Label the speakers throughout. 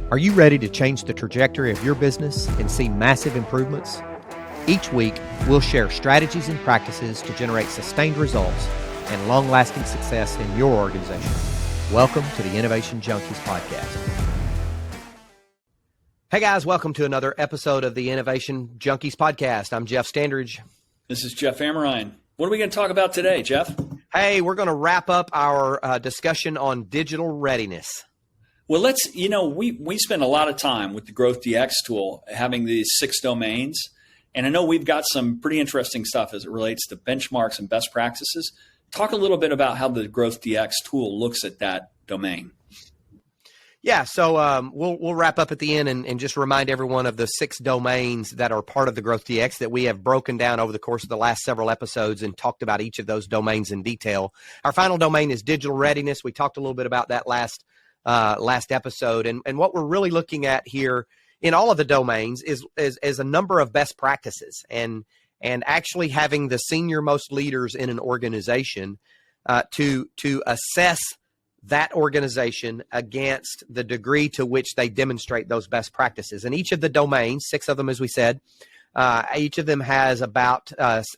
Speaker 1: Are you ready to change the trajectory of your business and see massive improvements? Each week, we'll share strategies and practices to generate sustained results and long-lasting success in your organization. Welcome to the Innovation Junkies podcast. Hey guys, welcome to another episode of the Innovation Junkies podcast. I'm Jeff Standridge.
Speaker 2: This is Jeff Amrine. What are we going to talk about today, Jeff?
Speaker 1: Hey, we're going to wrap up our discussion on digital readiness.
Speaker 2: Well, we spend a lot of time with the Growth DX tool having these 6 domains. And I know we've got some pretty interesting stuff as it relates to benchmarks and best practices. Talk a little bit about how the Growth DX tool looks at that domain.
Speaker 1: Yeah, so we'll wrap up at the end and just remind everyone of the 6 domains that are part of the Growth DX that we have broken down over the course of the last several episodes and talked about each of those domains in detail. Our final domain is digital readiness. We talked a little bit about that last episode. And what we're really looking at here in all of the domains is a number of best practices and actually having the senior most leaders in an organization to assess that organization against the degree to which they demonstrate those best practices. And each of the domains, 6 of them, as we said, each of them has about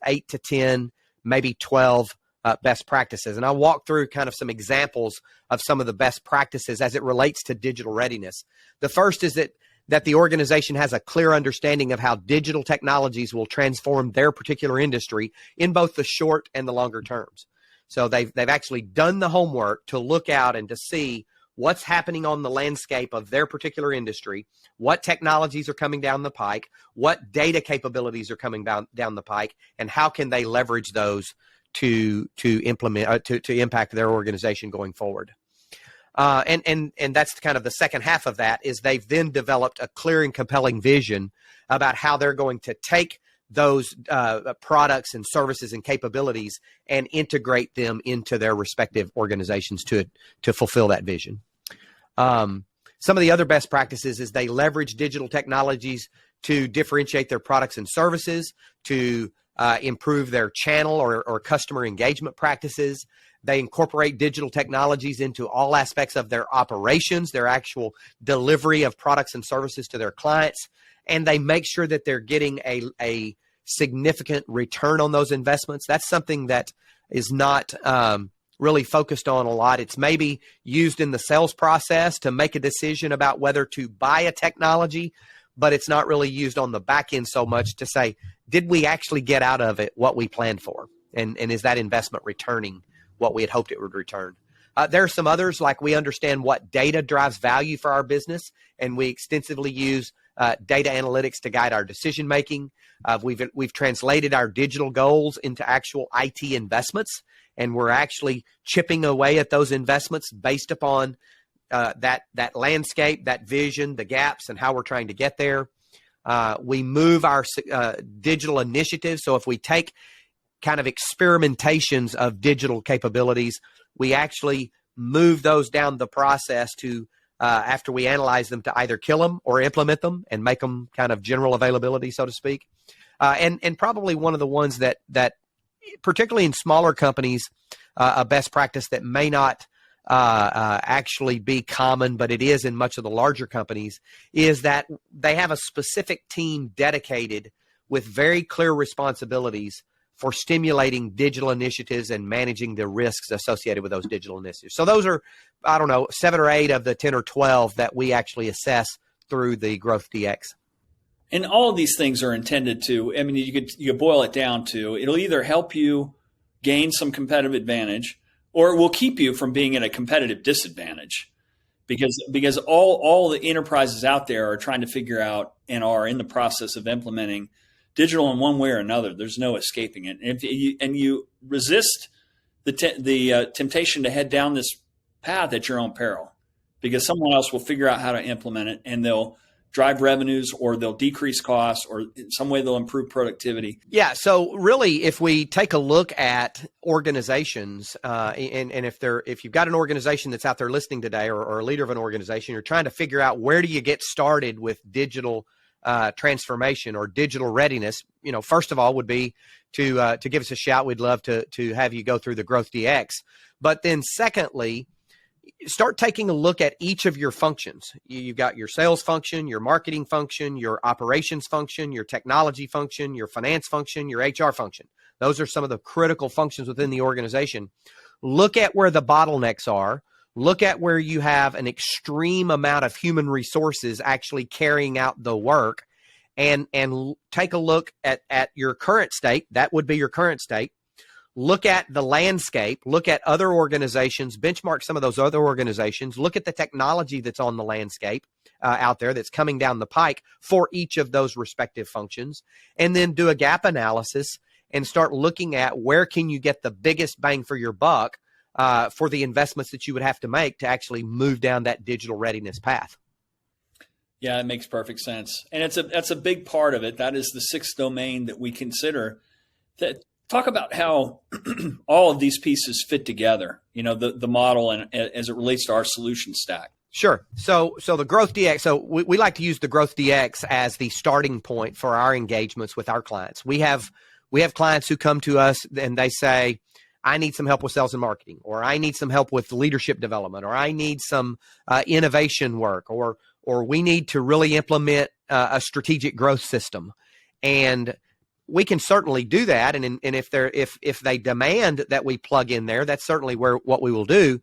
Speaker 1: 8 to 10, maybe 12 best practices. And I'll walk through kind of some examples of some of the best practices as it relates to digital readiness. The first is that the organization has a clear understanding of how digital technologies will transform their particular industry in both the short and the longer terms. So they've actually done the homework to look out and to see what's happening on the landscape of their particular industry, what technologies are coming down the pike, what data capabilities are coming down the pike, and how can they leverage those to implement to impact their organization going forward. And that's kind of the second half of that is they've then developed a clear and compelling vision about how they're going to take those products and services and capabilities and integrate them into their respective organizations to fulfill that vision. Some of the other best practices is they leverage digital technologies to differentiate their products and services, to improve their channel or customer engagement practices. They incorporate digital technologies into all aspects of their operations, their actual delivery of products and services to their clients, and they make sure that they're getting a significant return on those investments. That's something that is not really focused on a lot. It's maybe used in the sales process to make a decision about whether to buy a technology, but it's not really used on the back end so much to say, did we actually get out of it what we planned for? And is that investment returning what we had hoped it would return? There are some others, like we understand what data drives value for our business, and we extensively use data analytics to guide our decision making. We've translated our digital goals into actual IT investments, and we're actually chipping away at those investments based upon that landscape, that vision, the gaps, and how we're trying to get there. We move our digital initiatives. So if we take kind of experimentations of digital capabilities, we actually move those down the process to after we analyze them to either kill them or implement them and make them kind of general availability, so to speak. And probably one of the ones that particularly in smaller companies, a best practice that may not actually be common, but it is in much of the larger companies, is that they have a specific team dedicated with very clear responsibilities for stimulating digital initiatives and managing the risks associated with those digital initiatives. So those are, 7 or 8 of the 10 or 12 that we actually assess through the Growth DX.
Speaker 2: And all of these things are intended to, you could boil it down to, it'll either help you gain some competitive advantage, or it will keep you from being at a competitive disadvantage, because all the enterprises out there are trying to figure out and are in the process of implementing digital in one way or another. There's no escaping it. And you resist the temptation to head down this path at your own peril, because someone else will figure out how to implement it, and they'll drive revenues, or they'll decrease costs, or in some way they'll improve productivity.
Speaker 1: Yeah. So really, if we take a look at organizations, and if you've got an organization that's out there listening today, or a leader of an organization, you're trying to figure out where do you get started with digital transformation or digital readiness, first of all would be to give us a shout. We'd love to have you go through the Growth DX. But then secondly, start taking a look at each of your functions. You've got your sales function, your marketing function, your operations function, your technology function, your finance function, your HR function. Those are some of the critical functions within the organization. Look at where the bottlenecks are. Look at where you have an extreme amount of human resources actually carrying out the work, and take a look at your current state. That would be your current state. Look at the landscape, look at other organizations, benchmark some of those other organizations, look at the technology that's on the landscape out there that's coming down the pike for each of those respective functions, and then do a gap analysis and start looking at where can you get the biggest bang for your buck for the investments that you would have to make to actually move down that digital readiness path.
Speaker 2: Yeah, it makes perfect sense. And that's a big part of it. That is the sixth domain that we consider. That talk about how all of these pieces fit together, the model and as it relates to our solution stack.
Speaker 1: Sure. So the Growth DX, so we like to use the Growth DX as the starting point for our engagements with our clients. We have clients who come to us and they say, I need some help with sales and marketing, or I need some help with leadership development, or I need some innovation work, or we need to really implement a strategic growth system. And we can certainly do that. And if they demand that we plug in there, that's certainly what we will do.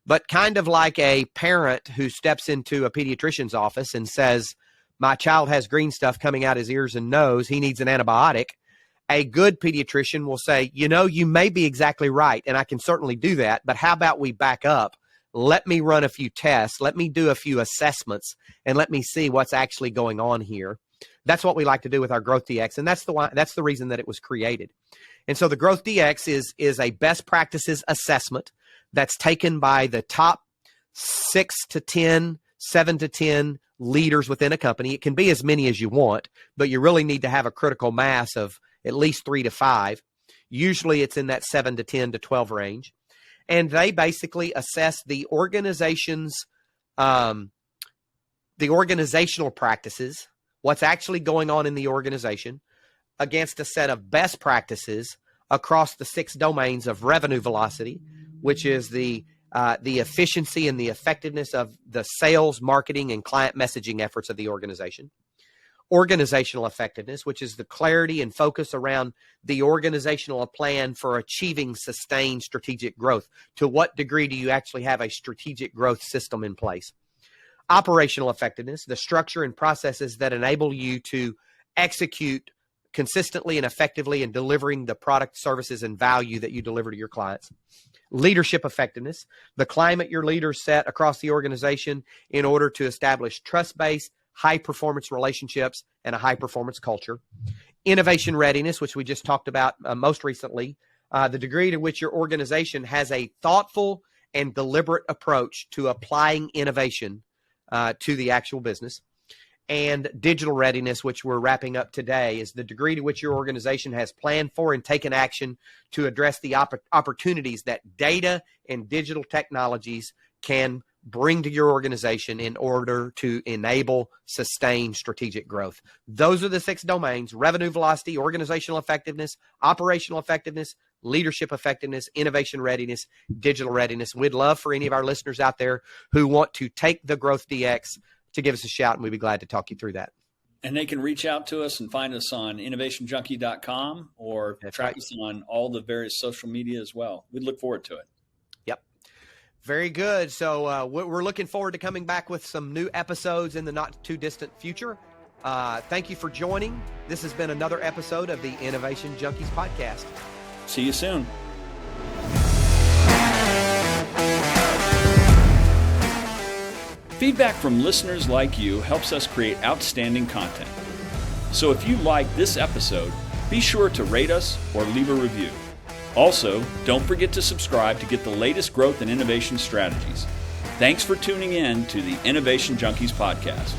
Speaker 1: But kind of like a parent who steps into a pediatrician's office and says, my child has green stuff coming out his ears and nose, he needs an antibiotic. A good pediatrician will say, you may be exactly right, and I can certainly do that, but how about we back up? Let me run a few tests. Let me do a few assessments, and let me see what's actually going on here. That's what we like to do with our Growth DX, and that's the reason that it was created. And so the Growth DX is a best practices assessment that's taken by the top 7 to 10 leaders within a company. It can be as many as you want, but you really need to have a critical mass of at least 3 to 5. Usually it's in that 7 to 10 to 12 range. And they basically assess the organization's, the organizational practices, what's actually going on in the organization, against a set of best practices across the 6 domains of revenue velocity, which is the efficiency and the effectiveness of the sales, marketing, and client messaging efforts of the organization. Organizational effectiveness, which is the clarity and focus around the organizational plan for achieving sustained strategic growth. To what degree do you actually have a strategic growth system in place? Operational effectiveness, the structure and processes that enable you to execute consistently and effectively in delivering the product, services, and value that you deliver to your clients. Leadership effectiveness, the climate your leaders set across the organization in order to establish trust-based, high-performance relationships and a high-performance culture. Innovation readiness, which we just talked about most recently, the degree to which your organization has a thoughtful and deliberate approach to applying innovation to the actual business. And digital readiness, which we're wrapping up today, is the degree to which your organization has planned for and taken action to address the opportunities that data and digital technologies can bring to your organization in order to enable sustained strategic growth. Those are the 6 domains: revenue velocity, organizational effectiveness, operational effectiveness, leadership effectiveness, innovation readiness, digital readiness. We'd love for any of our listeners out there who want to take the Growth DX to give us a shout, and we'd be glad to talk you through that.
Speaker 2: And they can reach out to us and find us on innovationjunkie.com or track us on all the various social media as well. We'd look forward to it.
Speaker 1: Yep. Very good. So we're looking forward to coming back with some new episodes in the not too distant future. Thank you for joining. This has been another episode of the Innovation Junkies podcast.
Speaker 2: See you soon. Feedback from listeners like you helps us create outstanding content. So if you like this episode, be sure to rate us or leave a review. Also, don't forget to subscribe to get the latest growth and innovation strategies. Thanks for tuning in to the Innovation Junkies podcast.